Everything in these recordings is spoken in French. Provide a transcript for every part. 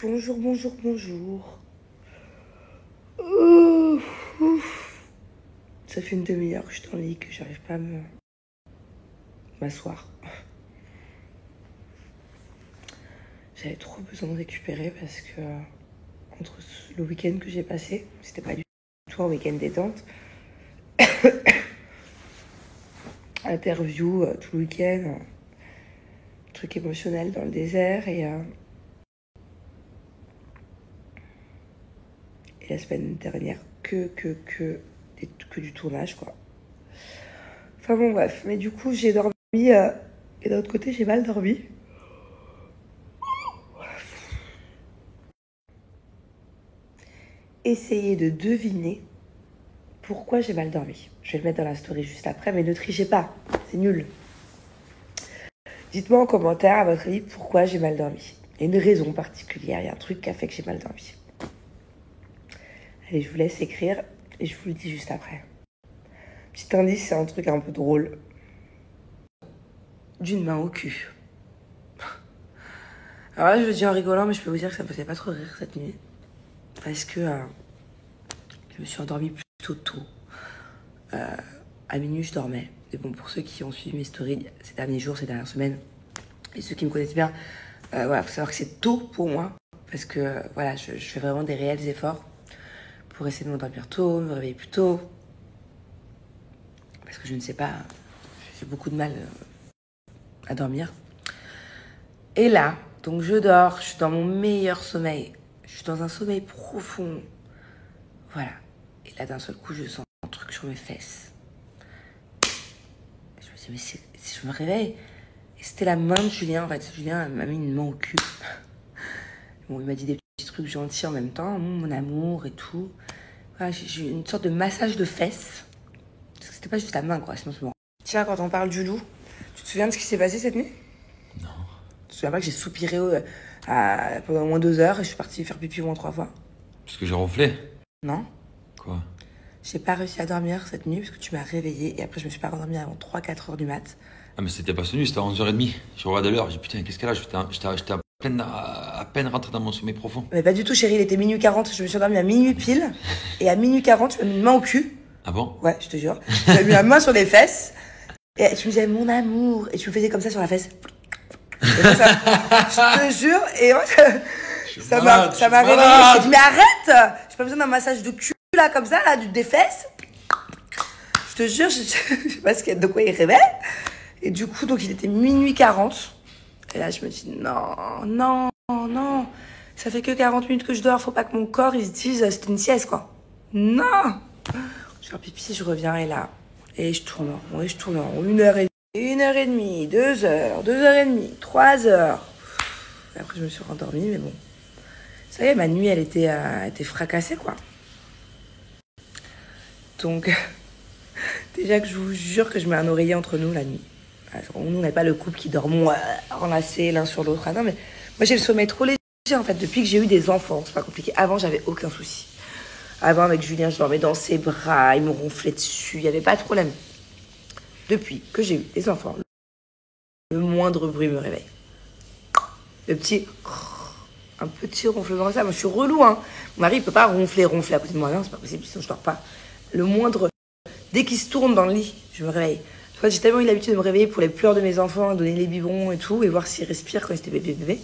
Bonjour, bonjour, bonjour. Ouf. Ça fait une demi-heure que je suis dans le lit, que j'arrive pas à m'asseoir. J'avais trop besoin de récupérer parce que entre le week-end que j'ai passé, c'était pas du tout un week-end détente. Interview tout le week-end, truc émotionnel dans le désert et la semaine dernière que du tournage quoi. Enfin bon bref, mais du coup j'ai dormi et d'un autre côté j'ai mal dormi. Essayez de deviner pourquoi j'ai mal dormi. Je vais le mettre dans la story juste après, mais ne trichez pas, c'est nul. Dites-moi en commentaire, à votre avis, pourquoi j'ai mal dormi. Il y a une raison particulière, il y a un truc qui a fait que j'ai mal dormi. Allez, je vous laisse écrire et je vous le dis juste après. Petit indice, c'est un truc un peu drôle. D'une main au cul. Alors là, je le dis en rigolant, mais je peux vous dire que ça me faisait pas trop rire cette nuit. Parce que je me suis endormie plutôt tôt. À minuit, je dormais. Et bon, pour ceux qui ont suivi mes stories ces derniers jours, ces dernières semaines, et ceux qui me connaissent bien, faut savoir que c'est tôt pour moi. Parce que voilà, je fais vraiment des réels efforts pour essayer de m'endormir tôt, me réveiller plus tôt. Parce que je ne sais pas, j'ai beaucoup de mal à dormir. Et là, donc je dors, je suis dans mon meilleur sommeil. Je suis dans un sommeil profond. Voilà. Et là, d'un seul coup, je sens un truc sur mes fesses. Je me dis, mais si je me réveille. Et c'était la main de Julien, en fait. Julien m'a mis une main au cul. Bon, il m'a dit des petits trucs gentils en même temps, mon amour et tout. Voilà, j'ai eu une sorte de massage de fesses. Parce que c'était pas juste la main, quoi, sinon c'est bon. Tiens, quand on parle du loup, tu te souviens de ce qui s'est passé cette nuit? Non. Tu te souviens pas que j'ai soupiré pendant au moins 2 heures et je suis partie faire pipi au moins 3 fois? Parce que j'ai ronflé. Non. Quoi? J'ai pas réussi à dormir cette nuit parce que tu m'as réveillée et après je me suis pas rendormie avant 3-4 heures du mat. Ah mais c'était pas cette nuit, c'était à 11h30. Je regardais l'heure, j'ai dit putain, qu'est-ce qu'elle a? J'étais à peine rentré dans mon sommeil profond. Mais pas du tout chérie, il était minuit 40, je me suis endormie à minuit pile. Et à minuit 40, tu m'as mis une main au cul. Ah bon? Ouais, je te jure. Tu m'as mis la main sur les fesses. Et tu me disais mon amour. Et tu me faisais comme ça sur la fesse. Et moi, je te jure. Et moi, ça m'a réveillée. Je dit mais arrête! J'ai pas besoin d'un massage de cul là comme ça, là, des fesses. Je te jure, je sais pas de quoi il rêvait. Et du coup, donc il était minuit 40. Et là, je me dis non. Ça fait que 40 minutes que je dors. Faut pas que mon corps il se dise c'est une sieste quoi. Non! Je fais pipi, je reviens et là. Et je tourne en rond, 1h30, 2h, 2h30, 3h. Et après, je me suis rendormie, mais bon. Ça y est, ma nuit, elle était fracassée, quoi. Donc, déjà que je vous jure que je mets un oreiller entre nous la nuit. Alors, nous, on n'est pas le couple qui dormons enlacés l'un sur l'autre. Ah non, mais moi, j'ai le sommeil trop léger, en fait, depuis que j'ai eu des enfants. C'est pas compliqué. Avant, j'avais aucun souci. Avant, avec Julien, je dormais dans ses bras, il me ronflait dessus, il n'y avait pas de problème. Depuis que j'ai eu des enfants, le moindre bruit me réveille. Un petit ronflement comme ça. Moi, je suis relou, hein. Mon mari, il peut pas ronfler à côté de moi. Non, c'est pas possible, sinon je dors pas. Le moindre... Dès qu'il se tourne dans le lit, je me réveille. En fait, j'ai tellement eu l'habitude de me réveiller pour les pleurs de mes enfants, donner les biberons et tout, et voir s'ils respirent quand ils étaient bébés.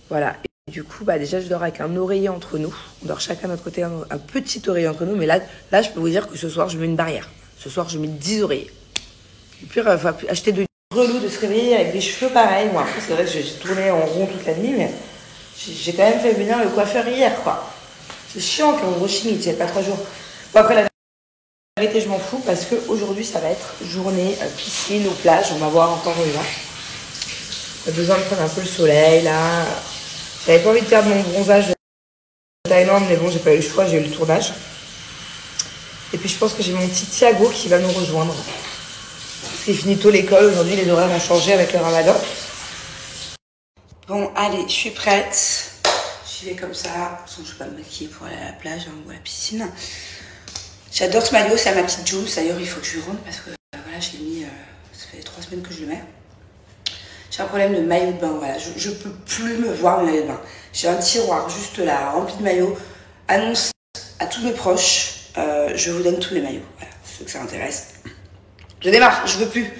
Voilà. Et du coup, déjà, je dors avec un oreiller entre nous. On dort chacun de notre côté, un petit oreiller entre nous. Mais là, je peux vous dire que ce soir, je mets une barrière. Ce soir, je mets 10 oreillers. Et puis, il va acheter de relou de se réveiller avec des cheveux pareils. Moi, après, c'est vrai que j'ai tourné en rond toute la nuit, mais j'ai quand même fait venir le coiffeur hier, quoi. C'est chiant quand on rechigne, il tient pas 3 jours. Bon, après, la vérité, je m'en fous parce qu'aujourd'hui, ça va être journée piscine ou plage. On va voir encore où il va. J'ai besoin de prendre un peu le soleil, là. J'avais pas envie de perdre mon bronzage de Thaïlande, mais bon, j'ai pas eu le choix, j'ai eu le tournage. Et puis, je pense que j'ai mon petit Thiago qui va nous rejoindre. Parce qu'il finit tôt l'école, aujourd'hui les horaires ont changé avec le ramadan. Bon, allez, je suis prête. J'y vais comme ça. De toute façon, je vais pas me maquiller pour aller à la plage ou à la piscine. J'adore ce maillot, c'est à ma petite juice. D'ailleurs, il faut que je lui rentre parce que voilà, je l'ai mis, ça fait 3 semaines que je le mets. j'ai un problème de maillot de bain, voilà, je peux plus me voir mes maillots de bain. J'ai un tiroir juste là, rempli de maillots. Annonce à tous mes proches, je vous donne tous les maillots, voilà, ceux que ça intéresse. Je démarre, je peux plus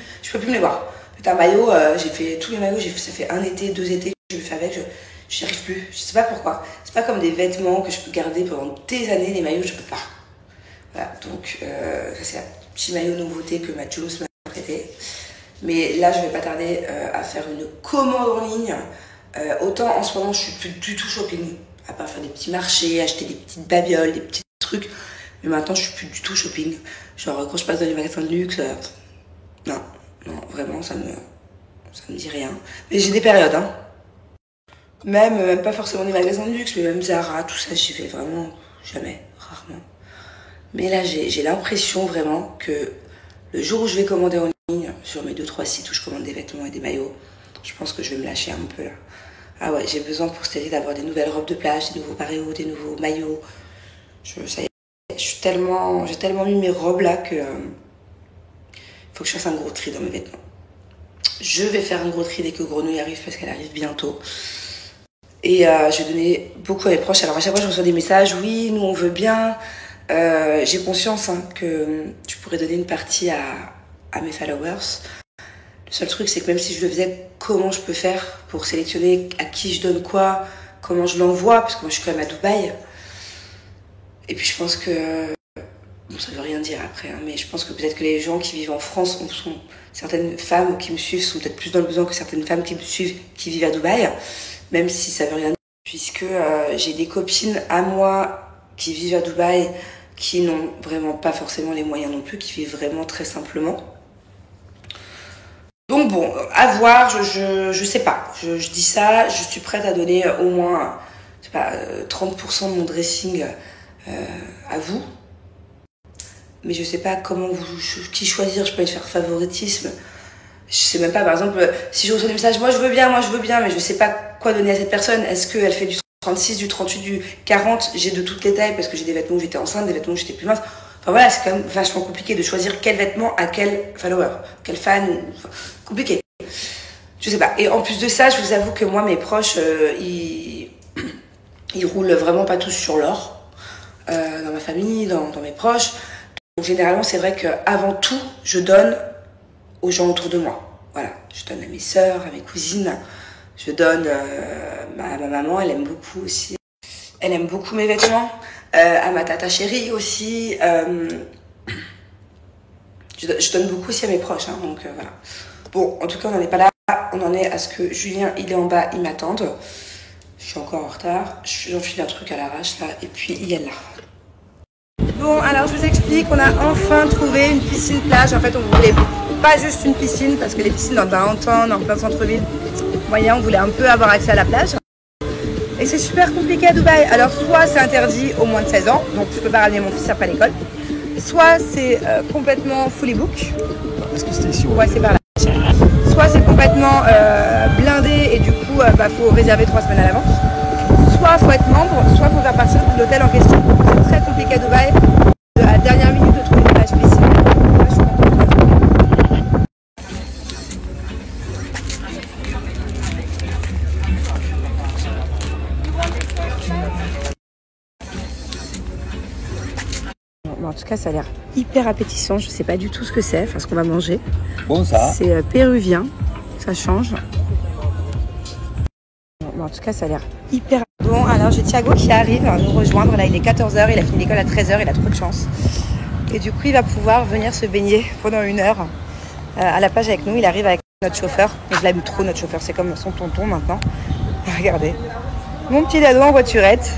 me les voir. Putain, maillot, j'ai fait tous les maillots, ça fait 1 été, 2 étés que je le fais avec, j'y arrive plus, je sais pas pourquoi. C'est pas comme des vêtements que je peux garder pendant des années, les maillots, je peux pas. Voilà, donc ça c'est un petit maillot nouveauté que ma Jules m'a prêté. Mais là, je vais pas tarder à faire une commande en ligne. Autant en ce moment, je suis plus du tout shopping, à part faire des petits marchés, acheter des petites babioles, des petits trucs. Mais maintenant, je suis plus du tout shopping. Genre, quand je passe dans les magasins de luxe, non, vraiment, ça me dit rien. Mais j'ai des périodes, hein. Même pas forcément des magasins de luxe, mais même Zara, tout ça, j'y vais vraiment jamais, rarement. Mais là, j'ai l'impression vraiment que le jour où je vais commander en ligne, sur mes 2-3 sites où je commande des vêtements et des maillots, je pense que je vais me lâcher un peu là. Ah ouais, j'ai besoin pour cet été d'avoir des nouvelles robes de plage, des nouveaux paréos, des nouveaux maillots. Ça y est, j'ai tellement mis mes robes là que faut que je fasse un gros tri dans mes vêtements. Je vais faire un gros tri dès que Grenouille arrive parce qu'elle arrive bientôt. Et je vais donner beaucoup à mes proches. Alors à chaque fois je reçois des messages, oui, nous on veut bien. J'ai conscience que tu pourrais donner une partie à mes followers. Le seul truc, c'est que même si je le faisais, comment je peux faire pour sélectionner à qui je donne quoi, comment je l'envoie, parce que moi je suis quand même à Dubaï. Et puis je pense que, bon, ça veut rien dire après, hein, mais je pense que peut-être que les gens qui vivent en France, certaines femmes qui me suivent sont peut-être plus dans le besoin que certaines femmes qui me suivent, qui vivent à Dubaï, même si ça veut rien dire, puisque j'ai des copines à moi qui vivent à Dubaï, qui n'ont vraiment pas forcément les moyens non plus, qui vivent vraiment très simplement. Donc bon, à voir, je sais pas. Je dis ça, je suis prête à donner au moins, je sais pas, 30% de mon dressing à vous. Mais je sais pas qui choisir, je peux faire favoritisme. Je sais même pas, par exemple, si je reçois des messages, moi je veux bien, mais je sais pas quoi donner à cette personne. Est-ce qu'elle fait du 36, du 38, du 40, j'ai de toutes les tailles parce que j'ai des vêtements où j'étais enceinte, des vêtements où j'étais plus mince. Enfin voilà, c'est quand même vachement compliqué de choisir quel vêtement à quel follower, quel fan, enfin, compliqué. Je sais pas. Et en plus de ça, je vous avoue que moi, mes proches, ils roulent vraiment pas tous sur l'or. Dans ma famille, dans mes proches. Donc généralement, c'est vrai qu'avant tout, je donne aux gens autour de moi. Voilà, je donne à mes sœurs, à mes cousines. Je donne à ma maman, elle aime beaucoup aussi. Elle aime beaucoup mes vêtements. À ma tata chérie aussi. Je donne beaucoup aussi à mes proches. Hein, donc voilà. Bon, en tout cas, on n'en est pas là. On en est à ce que Julien, il est en bas, il m'attende. Je suis encore en retard. J'enfile un truc à l'arrache là. Et puis, il est là. Bon, alors je vous explique. On a enfin trouvé une piscine plage. En fait, on voulait pas juste une piscine parce que les piscines dans le downtown, en plein centre-ville, moyen, on voulait un peu avoir accès à la plage. Et c'est super compliqué à Dubaï. Alors soit c'est interdit aux moins de 16 ans, donc je peux pas ramener mon fils après l'école. Soit c'est complètement fully book. Est-ce que c'était ici? Ouais, c'est par là. Soit c'est complètement blindé et du coup faut réserver 3 semaines à l'avance. Soit faut être membre, soit faut faire partie de l'hôtel en question. C'est très compliqué à Dubaï. À la dernière minute de trouver une plage piscine. En tout cas, ça a l'air hyper appétissant. Je sais pas du tout ce que c'est, enfin ce qu'on va manger. Bon, ça. C'est péruvien, ça change. En tout cas, ça a l'air hyper... Bon, alors j'ai Thiago qui arrive à nous rejoindre. Là, il est 14h, il a fini l'école à 13h, il a trop de chance. Et du coup, il va pouvoir venir se baigner pendant 1 heure à la plage avec nous. Il arrive avec notre chauffeur. Je l'aime trop, notre chauffeur. C'est comme son tonton maintenant. Regardez. Mon petit dado en voiturette.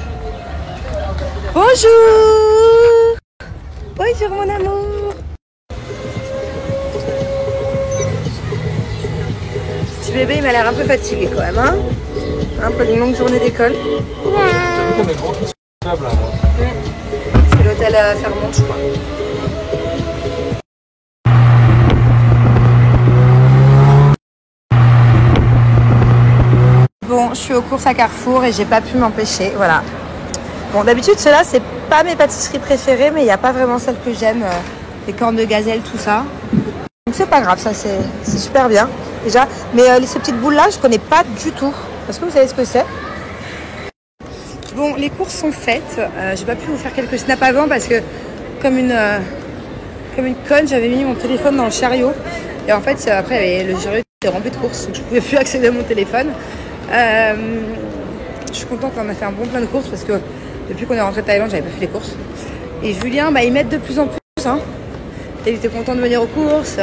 Bonjour! Bonjour mon amour. Petit bébé, il m'a l'air un peu fatigué quand même, hein. Un peu une longue journée d'école. C'est l'hôtel Fairmont, je crois. Bon, je suis aux courses à Carrefour et j'ai pas pu m'empêcher, voilà. Bon, d'habitude, ceux-là, c'est pas mes pâtisseries préférées, mais il n'y a pas vraiment celles que j'aime. Les cornes de gazelle, tout ça. Donc c'est pas grave, ça c'est super bien. déjà. Mais ces petites boules là, je connais pas du tout. Est-ce que vous savez ce que c'est? Bon, les courses sont faites. J'ai pas pu vous faire quelques snaps avant parce que comme une conne, j'avais mis mon téléphone dans le chariot. Et en fait, après, le chariot était rempli de courses, donc je pouvais plus accéder à mon téléphone. Je suis contente qu'on a fait un bon plein de courses parce que depuis qu'on est rentré de Thaïlande, j'avais pas fait les courses. Et Julien, il m'aide de plus en plus. Hein. Il était content de venir aux courses.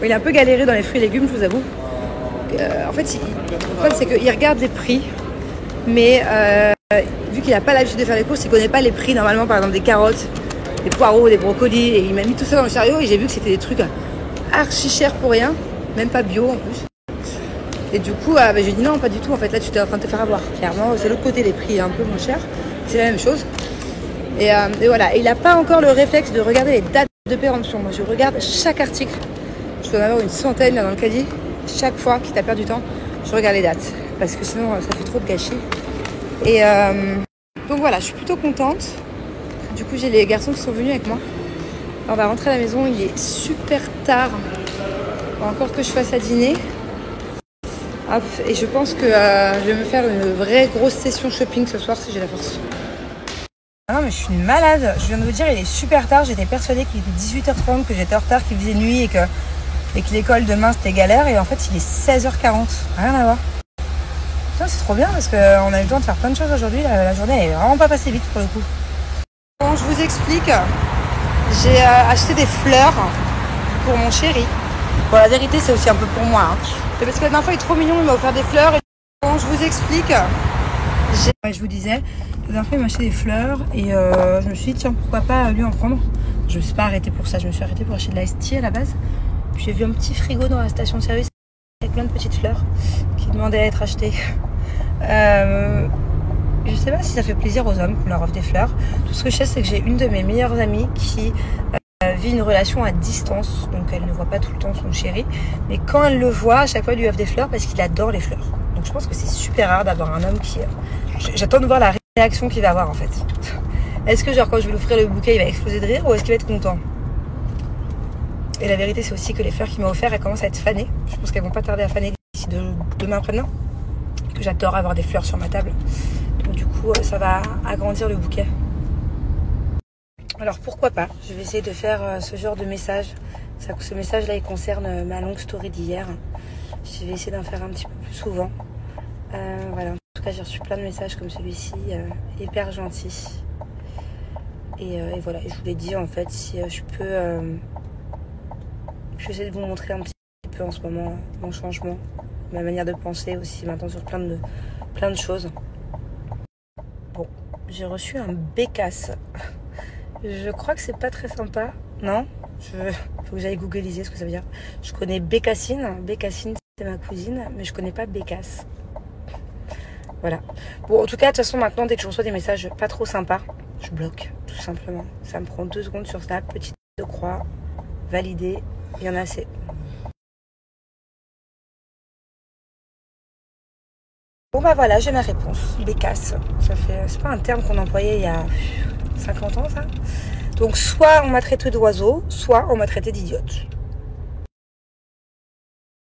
Il a un peu galéré dans les fruits et légumes, je vous avoue. En fait, le problème, c'est qu'il regarde les prix, mais vu qu'il n'a pas l'habitude de faire les courses, il ne connaît pas les prix normalement, par exemple des carottes, des poireaux, des brocolis. Et il m'a mis tout ça dans le chariot et j'ai vu que c'était des trucs archi chers pour rien, même pas bio en plus. Et du coup, je lui ai dit non, pas du tout. En fait, là, tu es en train de te faire avoir. Clairement, c'est l'autre côté, les prix un peu moins chers. C'est la même chose. Et voilà. Et il n'a pas encore le réflexe de regarder les dates de péremption. Moi, je regarde chaque article. Je dois en avoir une centaine là dans le caddie. Chaque fois qu'il t'a perdu du temps, je regarde les dates. Parce que sinon, ça fait trop de gâchis. Et donc voilà, je suis plutôt contente. Du coup, j'ai les garçons qui sont venus avec moi. On va rentrer à la maison. Il est super tard. Il faut encore que je fasse à dîner. Hop, et je pense que je vais me faire une vraie grosse session shopping ce soir si j'ai la force. Ah non mais je suis une malade, je viens de vous dire il est super tard, j'étais persuadée qu'il était 18h30, que j'étais en retard, qu'il faisait nuit et que l'école demain c'était galère et en fait il est 16h40, rien à voir. Putain c'est trop bien parce qu'on a eu le temps de faire plein de choses aujourd'hui, la journée est vraiment pas passée vite pour le coup. Bon je vous explique, j'ai acheté des fleurs pour mon chéri. Bon la vérité c'est aussi un peu pour moi, hein. Parce que la dernière fois il est trop mignon, il m'a offert des fleurs. Et... Bon, je vous explique. Je vous disais, la dernière fois il m'a acheté des fleurs et je me suis dit tiens pourquoi pas lui en prendre. Je me suis pas arrêtée pour ça, je me suis arrêtée pour acheter de la tea à la base. Puis j'ai vu un petit frigo dans la station de service avec plein de petites fleurs qui demandaient à être achetées. Je sais pas si ça fait plaisir aux hommes qu'on leur offre des fleurs. Tout ce que je sais c'est que j'ai une de mes meilleures amies qui vit une relation à distance, donc elle ne voit pas tout le temps son chéri, mais quand elle le voit, à chaque fois elle lui offre des fleurs parce qu'il adore les fleurs. Donc je pense que c'est super rare d'avoir un homme qui... J'attends de voir la réaction qu'il va avoir en fait. Est-ce que genre quand je vais lui offrir le bouquet il va exploser de rire ou est-ce qu'il va être content? Et la vérité c'est aussi que les fleurs qu'il m'a offert elles commencent à être fanées. Je pense qu'elles vont pas tarder à faner d'ici demain après-demain. Que j'adore avoir des fleurs sur ma table. Donc du coup ça va agrandir le bouquet. Alors pourquoi pas, je vais essayer de faire ce genre de message. Ce message là il concerne ma longue story d'hier. Je vais essayer d'en faire un petit peu plus souvent. Voilà, en tout cas j'ai reçu plein de messages comme celui-ci, hyper gentils. Et voilà, et je vous l'ai dit en fait, si je peux... je vais essayer de vous montrer un petit peu en ce moment mon changement, ma manière de penser aussi maintenant sur plein de choses. Bon, j'ai reçu un bécasse. Je crois que c'est pas très sympa, non? Faut que j'aille googliser ce que ça veut dire. Je connais Bécassine. Bécassine, c'est ma cousine, mais je connais pas Bécasse. Voilà. Bon, en tout cas, de toute façon, maintenant, dès que je reçois des messages pas trop sympas, je bloque, tout simplement. Ça me prend 2 secondes sur Snap, petite de croix, valider, il y en a assez. Bon bah voilà, j'ai ma réponse. Bécasse. C'est pas un terme qu'on employait il y a 50 ans, ça. Donc soit on m'a traité d'oiseau, soit on m'a traité d'idiote.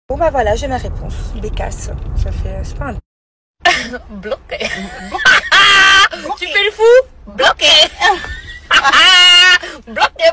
Bon bah voilà, j'ai ma réponse. Bécasse. C'est pas un... Bloqué. Tu fais le fou? Bloqué. Bloqué.